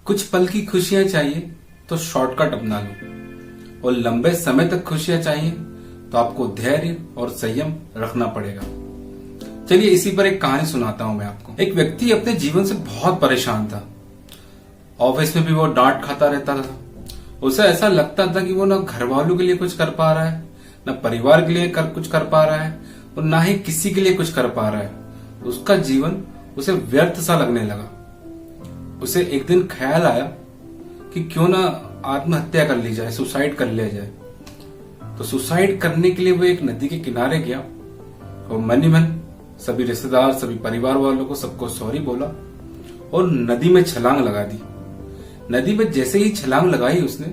कुछ पल की खुशियां चाहिए तो शॉर्टकट अपना लो, और लंबे समय तक खुशियां चाहिए तो आपको धैर्य और संयम रखना पड़ेगा। चलिए इसी पर एक कहानी सुनाता हूं मैं आपको। एक व्यक्ति अपने जीवन से बहुत परेशान था। ऑफिस में भी वो डांट खाता रहता था। उसे ऐसा लगता था कि वो ना घर वालों के लिए कुछ कर पा रहा है, न परिवार के लिए कुछ कर पा रहा है, और ना ही किसी के लिए कुछ कर पा रहा है। उसका जीवन उसे व्यर्थ सा लगने लगा। उसे एक दिन ख्याल आया कि क्यों ना आत्महत्या कर ली जाए, सुसाइड कर लिया जाए। तो सुसाइड करने के लिए वो एक नदी के किनारे गया और मन ही मन सभी रिश्तेदार, सभी परिवार वालों को, सबको सॉरी बोला और नदी में छलांग लगा दी। नदी में जैसे ही छलांग लगाई उसने,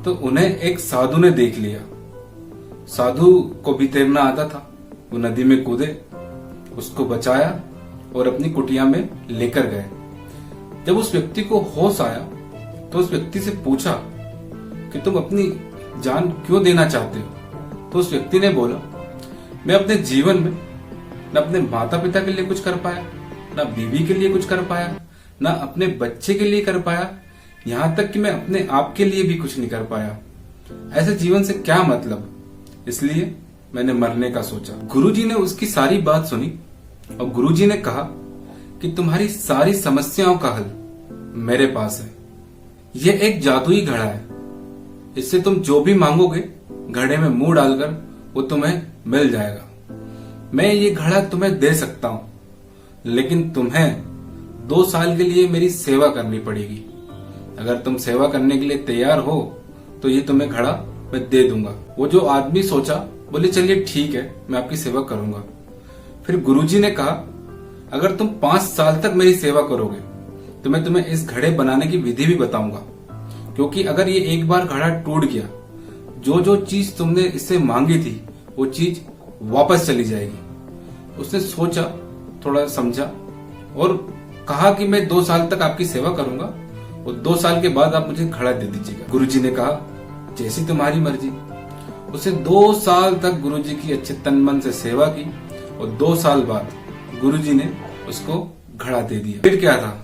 तो उन्हें एक साधु ने देख लिया। साधु को भी तैरना आता था। वो नदी में कूदे, उसको बचाया और अपनी कुटिया में लेकर गए। जब उस व्यक्ति को होश आया तो उस व्यक्ति से पूछा कि तुम अपनी जान क्यों देना चाहते हो। तो उस व्यक्ति ने बोला, मैं अपने जीवन में न अपने माता पिता के लिए कुछ कर पाया, न बीवी के लिए कुछ कर पाया, न अपने बच्चे के लिए कर पाया, यहाँ तक कि मैं अपने आप के लिए भी कुछ नहीं कर पाया। ऐसे जीवन से क्या मतलब, इसलिए मैंने मरने का सोचा। गुरुजी ने उसकी सारी बात सुनी और गुरुजी ने कहा कि तुम्हारी सारी समस्याओं का हल मेरे पास है। यह एक जादुई घड़ा है। इससे तुम जो भी मांगोगे घड़े में मुंह डालकर वो तुम्हें मिल जाएगा। मैं ये घड़ा तुम्हें दे सकता हूं, लेकिन तुम्हें 2 साल के लिए मेरी सेवा करनी पड़ेगी। अगर तुम सेवा करने के लिए तैयार हो तो ये तुम्हें घड़ा मैं दे दूंगा। वो जो आदमी सोचा, बोले चलिए ठीक है, मैं आपकी सेवा करूंगा। फिर गुरुजी ने कहा, अगर तुम 5 साल तक मेरी सेवा करोगे तो मैं तुम्हें इस घड़े बनाने की विधि भी बताऊंगा। क्योंकि अगर ये एक बार घड़ा टूट गया, जो जो चीज तुमने इससे मांगी थी वो चीज वापस चली जाएगी। उसने सोचा, थोड़ा समझा और कहा कि मैं 2 साल तक आपकी सेवा करूंगा और 2 साल के बाद आप मुझे घड़ा दे दीजिएगा। गुरुजी ने कहा, जैसी तुम्हारी मर्जी। उसे 2 साल तक गुरुजी की अच्छे तन मन से सेवा की और 2 साल बाद गुरुजी ने उसको घड़ा दे दिया। फिर क्या था,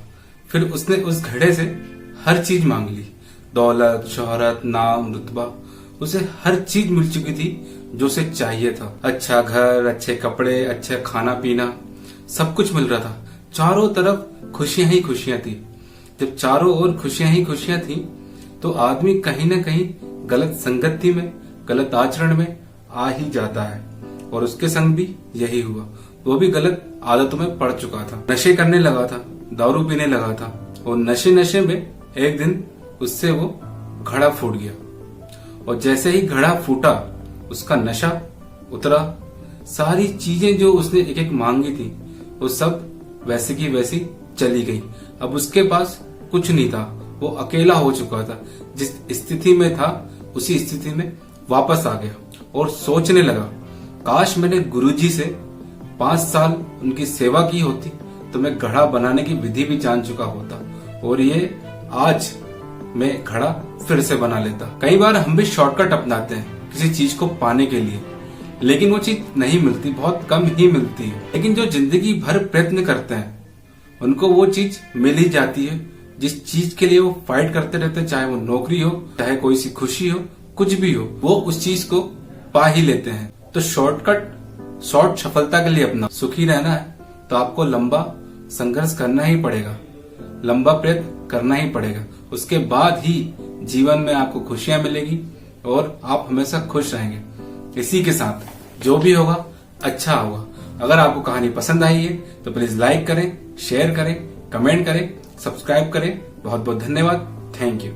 फिर उसने उस घड़े से हर चीज मांग ली। दौलत, शोहरत, नाम, रुतबा, उसे हर चीज मिल चुकी थी जो उसे चाहिए था। अच्छा घर, अच्छे कपड़े, अच्छा खाना पीना, सब कुछ मिल रहा था। चारों तरफ खुशियां ही खुशियां थी। जब चारों ओर खुशियां ही खुशियां थी तो आदमी कहीं न कहीं गलत संगति में, गलत आचरण में आ ही जाता है। और उसके संग भी यही हुआ। वो भी गलत आदतों में पड़ चुका था। नशे करने लगा था, दारू पीने लगा था और नशे में एक दिन उससे वो घड़ा फूट गया। और जैसे ही घड़ा फूटा उसका नशा उतरा। सारी चीजें जो उसने एक एक मांगी थी वो सब वैसे की वैसी चली गई। अब उसके पास कुछ नहीं था। वो अकेला हो चुका था। जिस स्थिति में था उसी स्थिति में वापस आ गया और सोचने लगा, काश मैंने गुरुजी से 5 साल उनकी सेवा की होती तो मैं घड़ा बनाने की विधि भी जान चुका होता और ये आज मैं घड़ा फिर से बना लेता। कई बार हम भी शॉर्टकट अपनाते हैं किसी चीज को पाने के लिए, लेकिन वो चीज नहीं मिलती, बहुत कम ही मिलती है। लेकिन जो जिंदगी भर प्रयत्न करते हैं उनको वो चीज मिल ही जाती है। जिस चीज के लिए वो फाइट करते रहते हैं, चाहे वो नौकरी हो, चाहे कोई सी खुशी हो, कुछ भी हो, वो उस चीज को पा ही लेते हैं। तो शॉर्टकट, शॉर्ट सफलता के लिए अपना सुखी रहना है तो आपको लंबा संघर्ष करना ही पड़ेगा, लंबा प्रयत्न करना ही पड़ेगा। उसके बाद ही जीवन में आपको खुशियां मिलेगी और आप हमेशा खुश रहेंगे। इसी के साथ जो भी होगा अच्छा होगा। अगर आपको कहानी पसंद आई है तो प्लीज लाइक करें, शेयर करें, कमेंट करें, सब्सक्राइब करें। बहुत बहुत धन्यवाद। Thank you.